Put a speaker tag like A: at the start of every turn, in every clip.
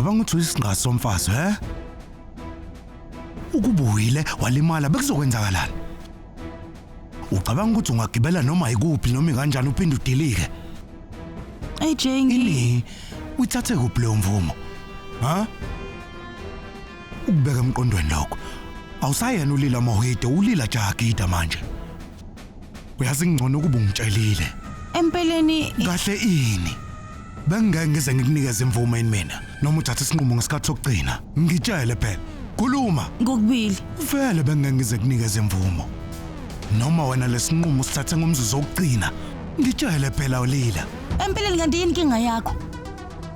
A: Ucabanga ukuthi uyisinqa somfazi, Ukubuyile walimala bekuzokwenzakalani? Ucabanga ukuthi ungagibela noma ikuphi noma kanjani uphinde udilike?
B: AJ
A: Ini uyithathe kuphi leyo mvumo? Ukubeka emqondweni lokho. Awusayena ulila Mohide, ulila Jagida manje. Uyazi ngcono ukuba ungitshelile.
B: Empeleni
A: Kahle ini? Bengeke ngize ngikunikeze imvumo yini mina noma uthathe isinqumo ngesikhathi sokugcina. Ngitshele phela. Khuluma.
B: ngokubili.
A: Vele bengeke ngize kunikeze imvumo. Noma wena lesinqumo sithathe ngomzuzu wokugcina. Ngitshele phela ulila.
B: Empeleni kanti yini inkinga yakho?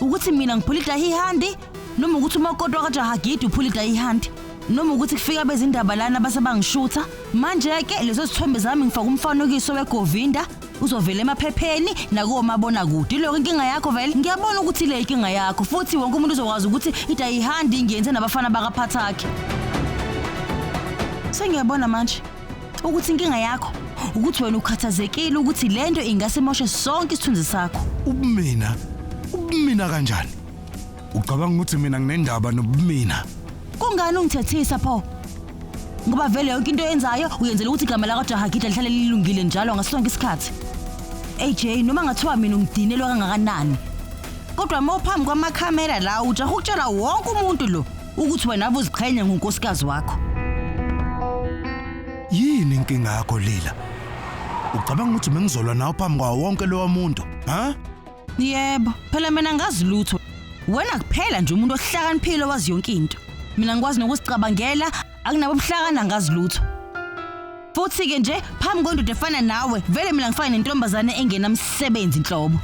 B: Ukuthi mina ngiphulida ihandi noma ukuthi umakoti kaJahagida uphulida ihandi? Noma ukuthi kufika bezindaba lana basabangishutha? Manje ke lezo sithombe zami ngifaka umfanekiso weGovinda uzovela emaphepheni nakomabona kude. Lokho inkinga yakho vele. Ngiyabona ukuthi le inkinga yakho futhi wonke umuntu uzokwazi ukuthi idayihandi ingenze nabafana bakaphathakhe. Sengiyabona manje ukuthi inkinga yakho ukuthi wena ukhathazekile ukuthi lento ingasemoshe sonke isithunzi sakho.
A: Ubumina kanjani? Ucabanga ukuthi mina nginendaba nobumina?
B: Kungani ungithethisa pho? Ngoba vele yonke into yenzayo uyenzela ukuthi igama la kaJahagida lihlale lilungile njalo ngasonke isikhathi. AJ noma ngathiwa mina ungidinelwa kangakanani. Kodwa mawuphambi kwamakhamera la ujaha ukutshela wonke umuntu lo ukuthi wena abuziqhenya ngonkosikazi wakho.
A: Yini inkinga yakho Lila? Ucabanga ukuthi mengizolwa nawe phambi kwawo wonke lo muntu,
B: Yebo, phela mina ngazi lutho. Wena kuphela nje umuntu ohlakaniphile wazi yonke into. Mina ngikwazi nokusicabangela, akunabo ubuhlakana ngazi lutho. Futhi ke nje phambi kwendoda efana nawe, vele mina ngifana nentombazane engenamsebenzi inhlobo.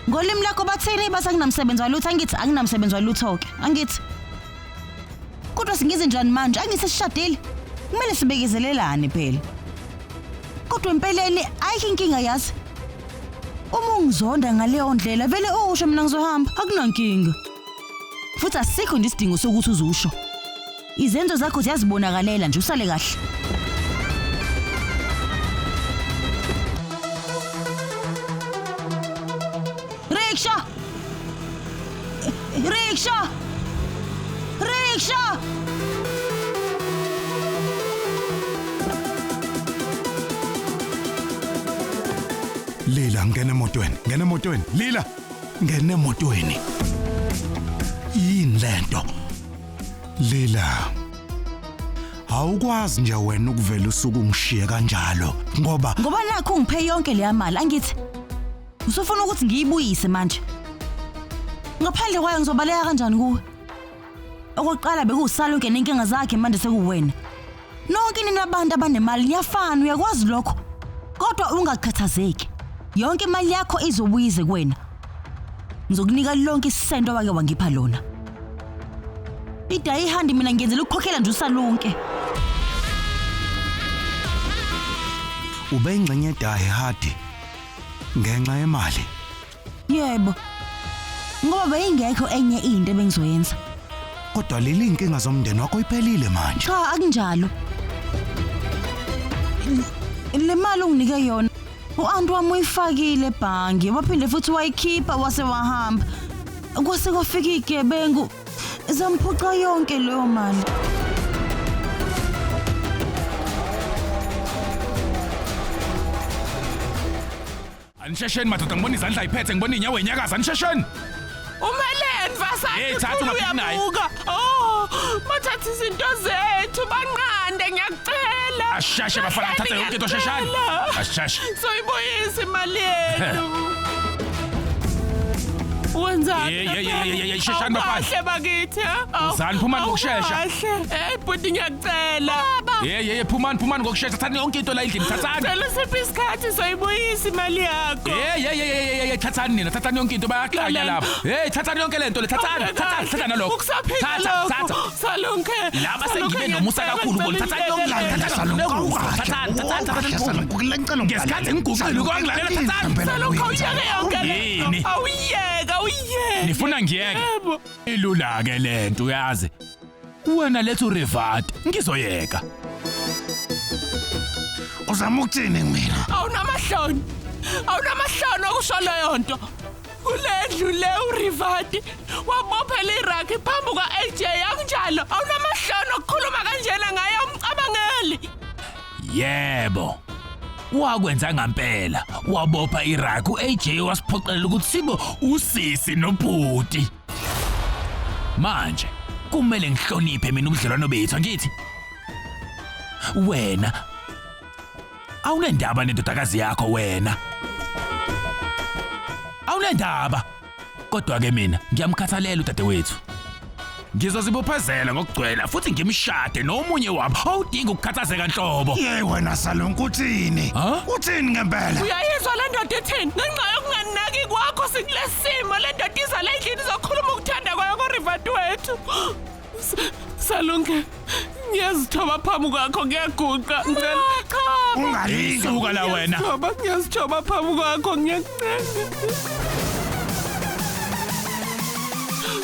B: Ngolimi lakho bathini basakunamsebenzi walutho? Angithi akunamsebenzi walutho ke. Angithi. Kodwa singize njani manje? Angithi sishadile. Kumele sibekezelelane phela. Kodwa empeleni ayikho inkinga yazi. Uma ungizonda ngaleyo ndlela vele usho mina ngizohamba akunankinga. Futhi asikho nje isidingo sokuthi uzusho. Izenzo zakho ziyazibonakalela nje usale kahle. Riksha! Riksha! Riksha!
A: Lila ngene emotweni. Lila ngene emotweni. Yini lento? Lila. Awukwazi nje wena ukuvela usuku ungishiye kanjalo ngoba
B: nakho ungiphe yonke le mali angithi. Usufuna ukuthi ngiyibuyise manje. Ngaphandle kwayo ngizobaleka kanjani kuwe? Okokuqala bekusala ungena inkinga zakhe manje sekuwena. Nonke nina abantu abanemali niyafana uyakwazi lokho. Kodwa ungakhathazeki. Yonke imali yakho izobuyize kuwena. Ngizokunika lonke isisento owake wangipha lona. Idayihandi mina ngiyenzela ukukhokhela nje usalonke.
A: ube ingxenye yedayihandi ngenxa yemali.
B: Yebo. Ngoba beyingekho enye into ebengizoyenza.
A: Kodwa leli inkinga zomndeni wakho iphelile manje.
B: Cha akunjalo. Le mali unginike yona u-aunt wami uyifakile ebhangi waphinde futhi wayikhipha wase wahamba. Kwase kwafika igebengu zamphuca yonke leyo mali.
C: Anishesheni madoda ngibona izandla iphethe ngibona inyawo enyakaza anishesheni.
D: Umeleni vasana.
C: Hey thatha uyabuka.
D: Oh, mathatha izinto zethu banqande ngiyakucela.
C: Ashashe bafana thatha yonke into sheshani. Ashashe.
D: Soyibuyisa imali yenu. Wenzani?
C: Hey sheshani bafana.
D: Kahle bakithi.
C: Uzani phumani ngokusheshsha.
D: Hey bhuti ngiyakucela.
C: Hey phumani ngokusheshsha thatha yonke into la endlini thathani.
D: Cela siphi isikhathi soyibuyisa imali yakho.
C: Hey thathani nina thathani yonke into bayaklanya lapha. Hey thathani yonke lento le thatha nalokho. Thatha.
D: Salonke.
C: Laba sengibe nomusa kakhulu bona thathani yonke thatha. Ngesikhathi ngiguqile ukwangilalela thathani.
D: Salonke uyeke yonke lento. Awuyeka.
C: Nifuna ngiyeke. Ilula ke lento uyazi. Wena lethu Rivati ngizoyeka.
A: Uzama ukuthini mina?
D: Awunamahloni okusho leyo nto. Kulendlu le uRivati wabophela Uthi phambi kwa-AJ yakunjalo awunamahloni okukhuluma kanjena ngaye umcabangeli.
C: Yebo. Wakwenza ngempela. Wabopha iRaku uAJ wasiphoqelela ukuthi sibe usisi nobhuti. Manje kumele ngihloniphe mina ubudlelwano bethu ngithi. Wena awunendaba nendodakazi yakho wena. Awunendaba. Kodwa ke mina ngiyamkhathalela udadewethu. Ngizozibophezela ngokugcwela futhi ngimshade nomunye wabo. Awudinga ukukhathazeka nhlobo.
A: Ye wena Salonke uthini? Uthini ngempela?
D: Uyayizwa le ndoda etheni? Ngenxa yokunganaki kwakho sikulesimo le ndoda iza la endlini izokhuluma ukuthanda kwayo koRivat wethu. Salonke ngiyazithoba phambi kwakho ngiyaguqa ngicela.
A: Ungalinga
C: Suka la wena.
D: Ngiyazithoba phambi kwakho ngiyacela.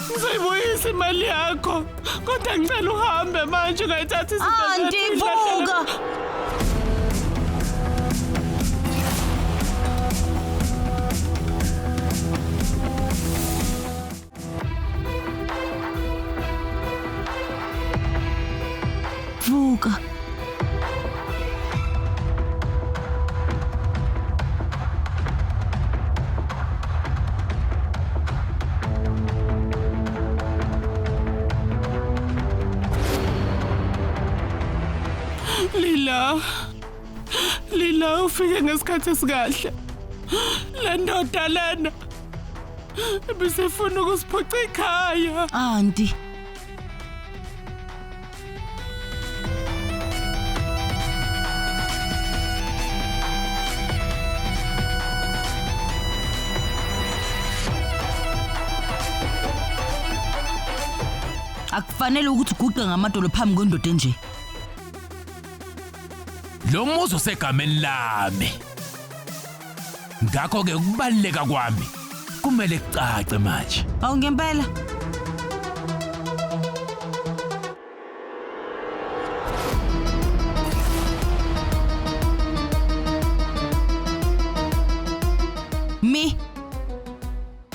D: Ngizoyibuyisa imali yakho kodwa ngicela uhambe manje ungayithatha izinto
B: Andivuka. Vuka.
D: Lila ufike ngesikhathi esikahle. Le ndoda lena bisifuna ukusiphoca ekhaya.
B: Anti. Akufanele ukuthi uguqe ngamadolo phambi kwendoda nje.
C: Lo muzi usegameni lami. Ngakho ke ukubaleka kwami kumele kucace manje.
B: Awu ngempela.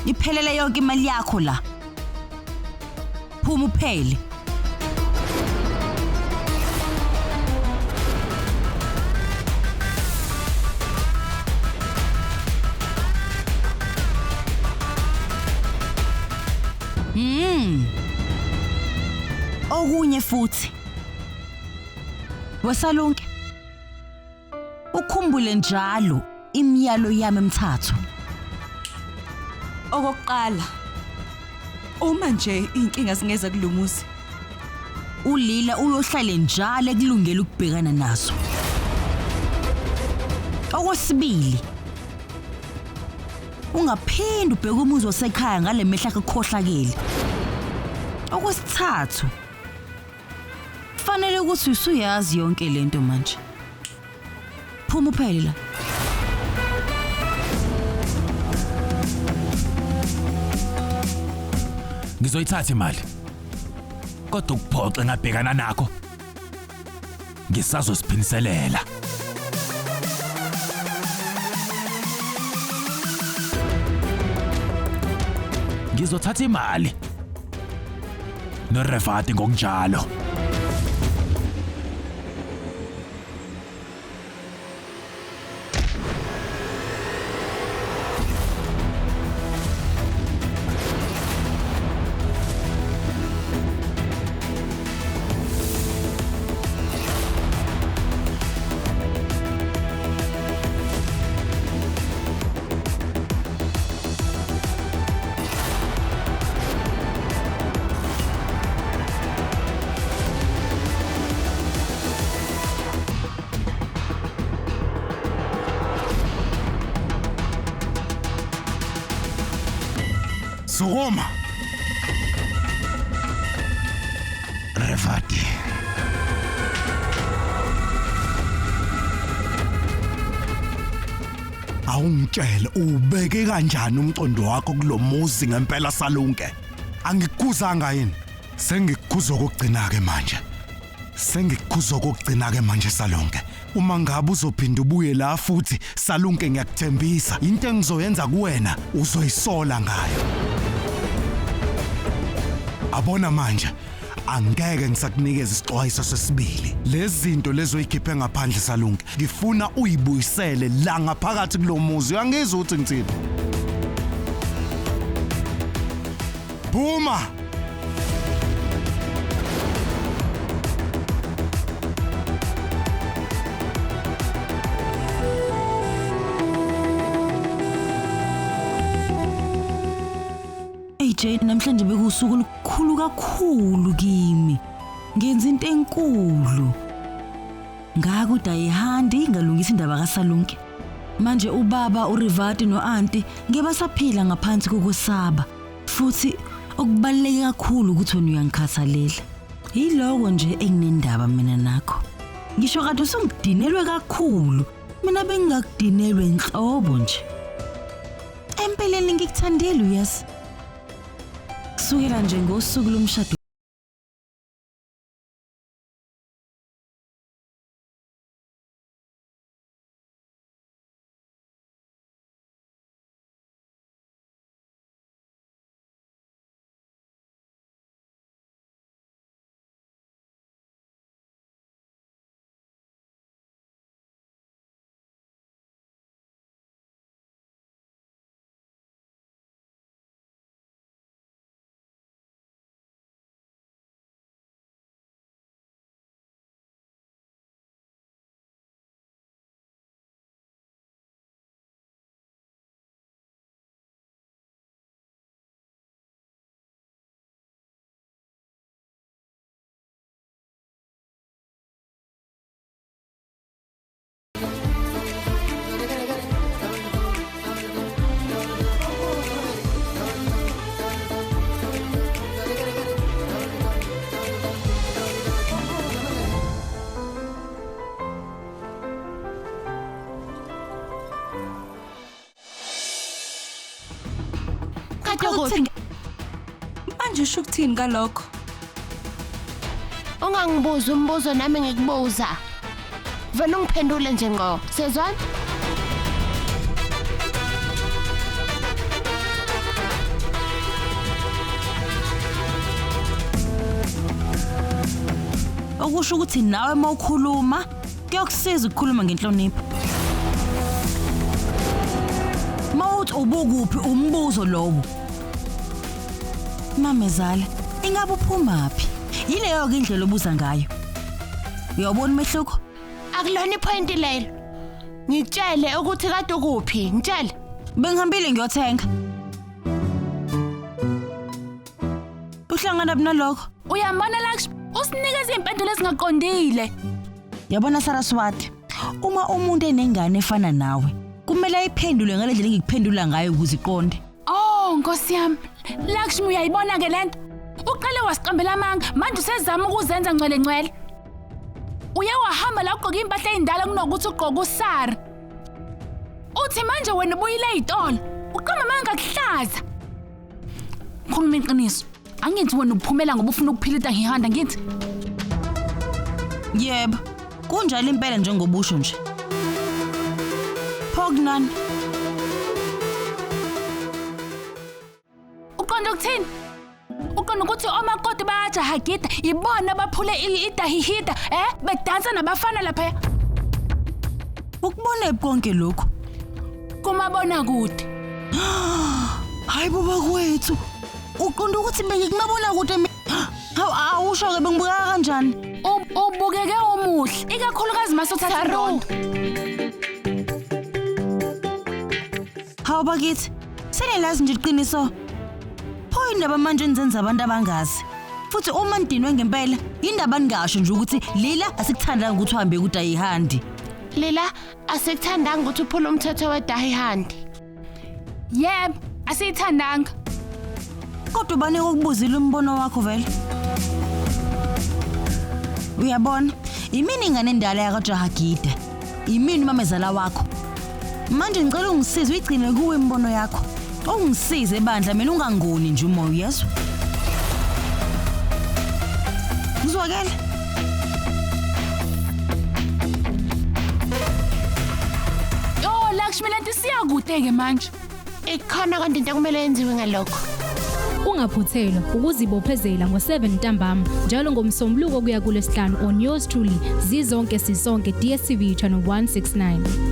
B: Iphelele yonke imali yakho la. Phuma uphele. Okunye futhi. Wesalonke. Ukhumbule njalo imiyalo yami emithathu.
E: Okokuqala, uma nje inkinga singeza kulumuzi,
B: uLila uyohlale njalo ekulungela ukubhekana nazo. Okwesibili, ungaphindi ubheke umuzi wasekhaya ngale mehla ekukhohlakele. Okwesithathu, kufanele ukuthi usuyazi yonke lento manje. Phuma uphele la.
C: Ngizoyithatha imali. Kodwa ukuphoxa ngabhekana nakho. Ngisazosiphiniselela. Ngizothatha imali. noRivat ngokunjalo.
A: Sukuma. Rivat. Awungitshela ubeke kanjani umcondo wakho kulomuzi ngempela Salonke? Angikukuzanga yini? Sengikukuzwa kokugcina ke manje. Sengikukuzwa kokugcina ke manje Salonke. Uma ngabe uzophinda ubuye la futhi Salonke ngiyakuthembisa into engizoyenza kuwena uzoyisola ngayo. Abona manje angeke ngisakunikeza isixwayiso sesibili. Lezi zinto lezo oyikhiphe ngaphandle Salunke ngifuna uyibuyisele la ngaphakathi kulomuzi. Uyangizwa ukuthi ngithini? Phuma!
B: AJ namhlanje bekusuku olukhulu kakhulu kimi. Ngenza into enkulu. Ngakuda ayihandi ngalungisa indaba kaSalunke. Manje ubaba uRivati noAunty ngebasaphila ngaphansi kokusaba. Futhi okubaleke kakhulu ukuthi wena uyangikhathalela. Yiloko nje enginendaba mina nakho. Ngisho kade usungidinelwe kakhulu. Mina bengingakudinelwe inhlobo nje. Empeleni ngikuthandela uyazi. Kusukela nje ngosuku lomshado manje usho ukuthini ngalokho?
F: Ungangibuza umbuzo nami ngikubuza. Vele ungiphendule nje ngqo. Sezwana?
B: Okusho ukuthi nawe mawukhuluma kuyokusiza ukukhuluma ngenhlonipho. Mawuthi ubukuphi umbuzo lowo. Mamezala, ingabe uphumaphi? Yileyo ke indlela obuza ngayo. Uyabona umehluko?
F: Akulona ipoint lelo. Ngitshele ukuthi kade ukuphi, ngitshele.
B: Bengihambile ngiyothenga. Uhlangana nalokho.
G: Uyambona Lakshmi, usinikeza impendulo ezingaqondile.
B: Yabona Saraswati, uma umuntu enengane efana nawe, kumele ayiphendule ngalendlela engikuphendula ngayo ukuze iqonde.
G: Oh, Nkosi yami. Lakshmi uyayibona ke lento? Uqale wasiqambela amanga, manje usezama ukuzenza ngcwele. Uye wahamba la ugqoka impahla ezindala kunokuthi ugqoka uSara. Uthi manje wena ubuyile ezitolo, uqamba amanga kuhlaza. Khuluma iqiniso. Angithi wena uphumela ngoba ufuna ukuphila ngihanda ngithi.
B: Yebo, kunjalo impela njengobusho nje. Pognan.
G: Uqonda ukuthini? Uqonda ukuthi omakoti bayajahagida ibona baphule idahihida bedansa nabafana lapha.
B: Ukubona konke lokho
G: kumabona kude.
B: Hayi baba kwethu. Uqonda ukuthi bengikumabona kude. Awusho ke bengibuka kanjani?
G: Ubukeke omuhle, ikakhulukazi masothatha indondo.
B: Hawu bakithi, senelazi nje iqiniso. Pho indaba manje enzenza abantu abangazi. Futhi uma ndinwe ngempela, indaba ningasho nje ukuthi Lila asikuthandanga ukuthi uhambe kuDayihandi.
F: Lila asikuthandanga ukuthi uphule umthetho weDayihandi.
G: Yebo, asiyithandanga.
B: Kodwa bane ukubuzila umbono wakho vele. Uyabona, imini ingane endala yakaJahagida. Imini mamezala wakho. Manje ngicela ungisize uyigcine kuwe imbono yakho. Ungisize bandla mina ungangoni nje umoya yezwa. Ngizwakela.
G: Lakshmi lento siyakude ke manje.
F: Ikhona kanti into kumele yenziwe ngalokho.
H: Ungaphuthelwa ukuzibophezela ngo7 ntambama njalo ngomsombuluko kuya kuLwesihlanu on yours truly Zizonke Sisonke DSTV channel 169.